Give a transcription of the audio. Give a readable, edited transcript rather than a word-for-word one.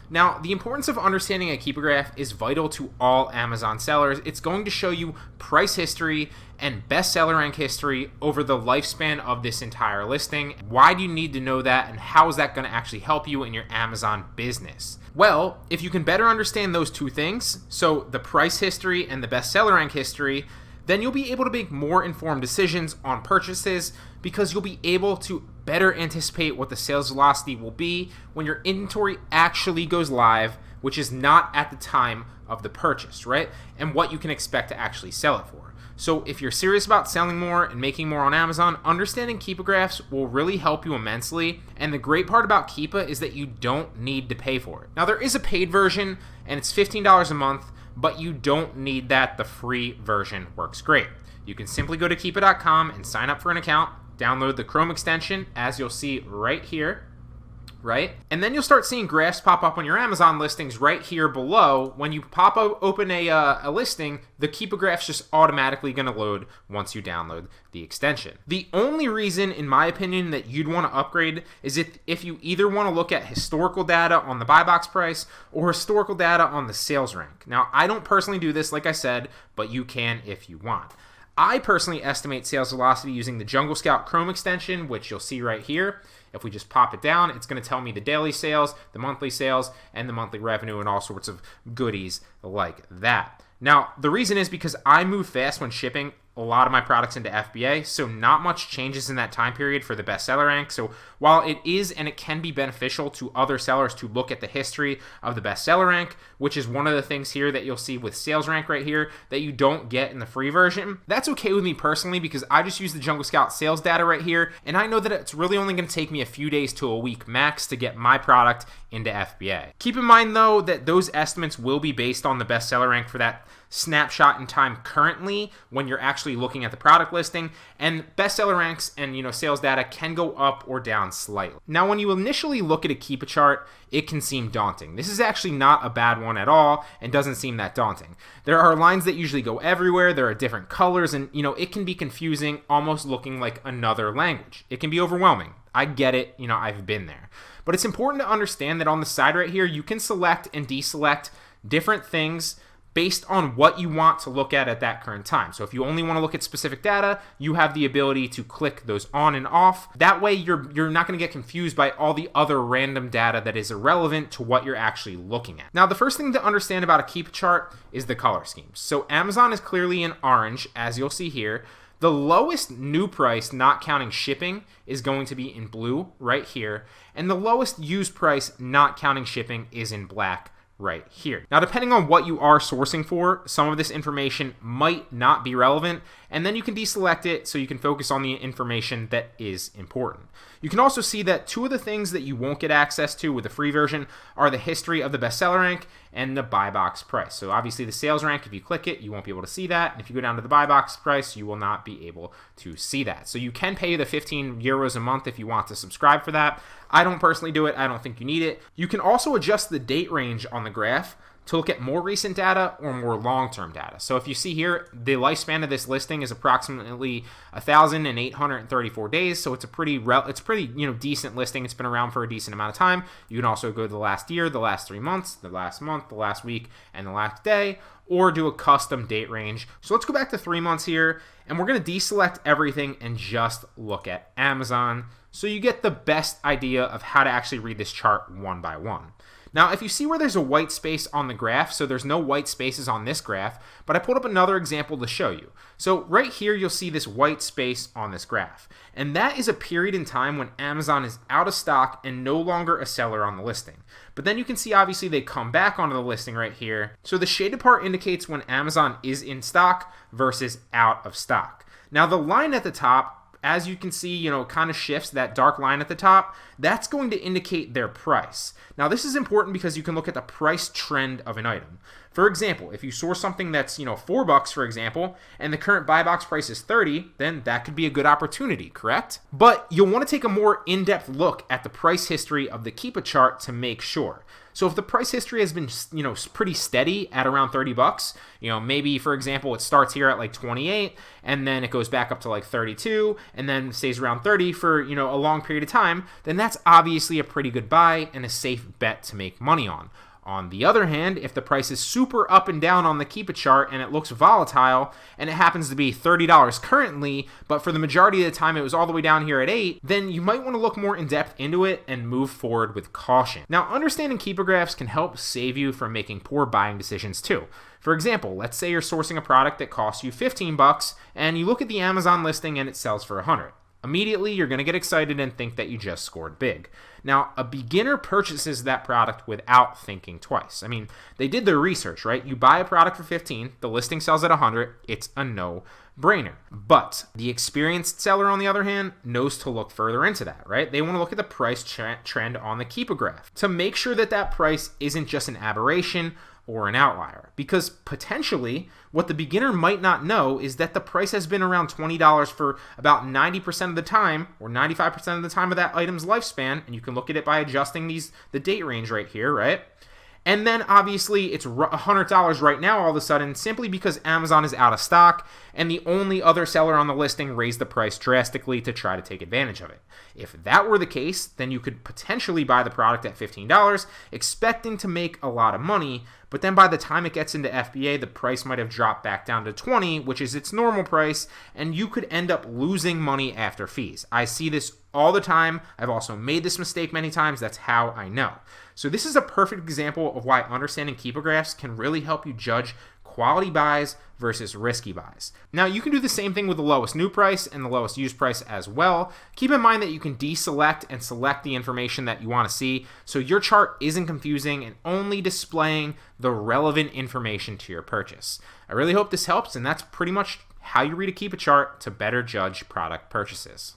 Now, the importance of understanding a Keepa graph is vital to all Amazon sellers. It's going to show you price history and bestseller rank history over the lifespan of this entire listing. Why do you need to know that, and how is that going to actually help you in your Amazon business? Well, if you can better understand those two things, so the price history and the bestseller rank history, then you'll be able to make more informed decisions on purchases, because you'll be able to better anticipate what the sales velocity will be when your inventory actually goes live, which is not at the time of the purchase, right? And what you can expect to actually sell it for. So if you're serious about selling more and making more on Amazon, understanding Keepa graphs will really help you immensely. And the great part about Keepa is that you don't need to pay for it. Now, there is a paid version, and it's $15 a month, but you don't need that. The free version works great. You can simply go to Keepa.com and sign up for an account, download the Chrome extension, as you'll see right here, right? And then you'll start seeing graphs pop up on your Amazon listings right here below. When you open a listing, the Keepa graph's just automatically going to load once you download the extension. The only reason, in my opinion, that you'd want to upgrade is if you either want to look at historical data on the buy box price or historical data on the sales rank. Now, I don't personally do this, like I said, but you can if you want. I personally estimate sales velocity using the Jungle Scout Chrome extension, which you'll see right here. If we just pop it down, it's going to tell me the daily sales, the monthly sales, and the monthly revenue, and all sorts of goodies like that. Now, the reason is because I move fast when shipping a lot of my products into FBA, so not much changes in that time period for the bestseller rank. So while it is and it can be beneficial to other sellers to look at the history of the bestseller rank, which is one of the things here that you'll see with sales rank right here that you don't get in the free version, that's okay with me personally, because I just use the Jungle Scout sales data right here, and I know that it's really only going to take me a few days to a week max to get my product into FBA. Keep in mind, though, that those estimates will be based on the bestseller rank for that snapshot in time currently when you're actually looking at the product listing, and bestseller ranks and sales data can go up or down slightly. Now, when you initially look at a Keepa chart, it can seem daunting. This is actually not a bad one at all and doesn't seem that daunting. There are lines that usually go everywhere, there are different colors, and it can be confusing, almost looking like another language. It can be overwhelming. I get it, I've been there. But it's important to understand that on the side right here, you can select and deselect different things based on what you want to look at that current time. So if you only want to look at specific data, you have the ability to click those on and off. That way you're not going to get confused by all the other random data that is irrelevant to what you're actually looking at. Now, the first thing to understand about a Keepa chart is the color schemes. So Amazon is clearly in orange, as you'll see here. The lowest new price, not counting shipping, is going to be in blue right here. And the lowest used price, not counting shipping, is in black right here. Now, depending on what you are sourcing for, some of this information might not be relevant, and then you can deselect it so you can focus on the information that is important. You can also see that two of the things that you won't get access to with the free version are the history of the bestseller rank and the buy box price. So obviously the sales rank, if you click it, you won't be able to see that. And if you go down to the buy box price, you will not be able to see that. So you can pay the 15 euros a month if you want to subscribe for that. I don't personally do it. I don't think you need it. You can also adjust the date range on the graph to look at more recent data or more long-term data. So if you see here, the lifespan of this listing is approximately 1,834 days. So it's a pretty decent listing. It's been around for a decent amount of time. You can also go to the last year, the last 3 months, the last month, the last week, and the last day, or do a custom date range. So let's go back to 3 months here, and we're going to deselect everything and just look at Amazon, so you get the best idea of how to actually read this chart one by one. Now, if you see where there's a white space on the graph, so there's no white spaces on this graph, but I pulled up another example to show you. So right here, you'll see this white space on this graph. And that is a period in time when Amazon is out of stock and no longer a seller on the listing. But then you can see, obviously, they come back onto the listing right here. So the shaded part indicates when Amazon is in stock versus out of stock. Now, the line at the top, as you can see, kind of shifts. That dark line at the top, that's going to indicate their price. Now, this is important because you can look at the price trend of an item. For example, if you source something that's, $4, for example, and the current buy box price is 30, then that could be a good opportunity, correct? But you'll want to take a more in-depth look at the price history of the Keepa chart to make sure. So if the price history has been, pretty steady at around $30, maybe for example, it starts here at like 28 and then it goes back up to like 32 and then stays around 30 for, a long period of time, then that's obviously a pretty good buy and a safe bet to make money on. On the other hand, if the price is super up and down on the Keepa chart and it looks volatile and it happens to be $30 currently, but for the majority of the time it was all the way down here at 8, then you might want to look more in depth into it and move forward with caution. Now, understanding Keepa graphs can help save you from making poor buying decisions too. For example, let's say you're sourcing a product that costs you $15 and you look at the Amazon listing and it sells for $100. Immediately, you're going to get excited and think that you just scored big. Now, a beginner purchases that product without thinking twice. I mean, they did their research, right? You buy a product for $15, the listing sells at $100, it's a no-brainer. But the experienced seller, on the other hand, knows to look further into that, right? They want to look at the price trend on the Keepa graph to make sure that that price isn't just an aberration or an outlier, because potentially what the beginner might not know is that the price has been around $20 for about 90% of the time, or 95% of the time of that item's lifespan, and you can look at it by adjusting the date range right here, right? And then obviously it's $100 right now all of a sudden simply because Amazon is out of stock and the only other seller on the listing raised the price drastically to try to take advantage of it. If that were the case, then you could potentially buy the product at $15 expecting to make a lot of money, but then by the time it gets into FBA, the price might have dropped back down to $20, which is its normal price, and you could end up losing money after fees. I see this all the time. I've also made this mistake many times. That's how I know. So this is a perfect example of why understanding Keepa graphs can really help you judge quality buys versus risky buys. Now, you can do the same thing with the lowest new price and the lowest used price as well. Keep in mind that you can deselect and select the information that you want to see so your chart isn't confusing and only displaying the relevant information to your purchase. I really hope this helps, and that's pretty much how you read a Keepa chart to better judge product purchases.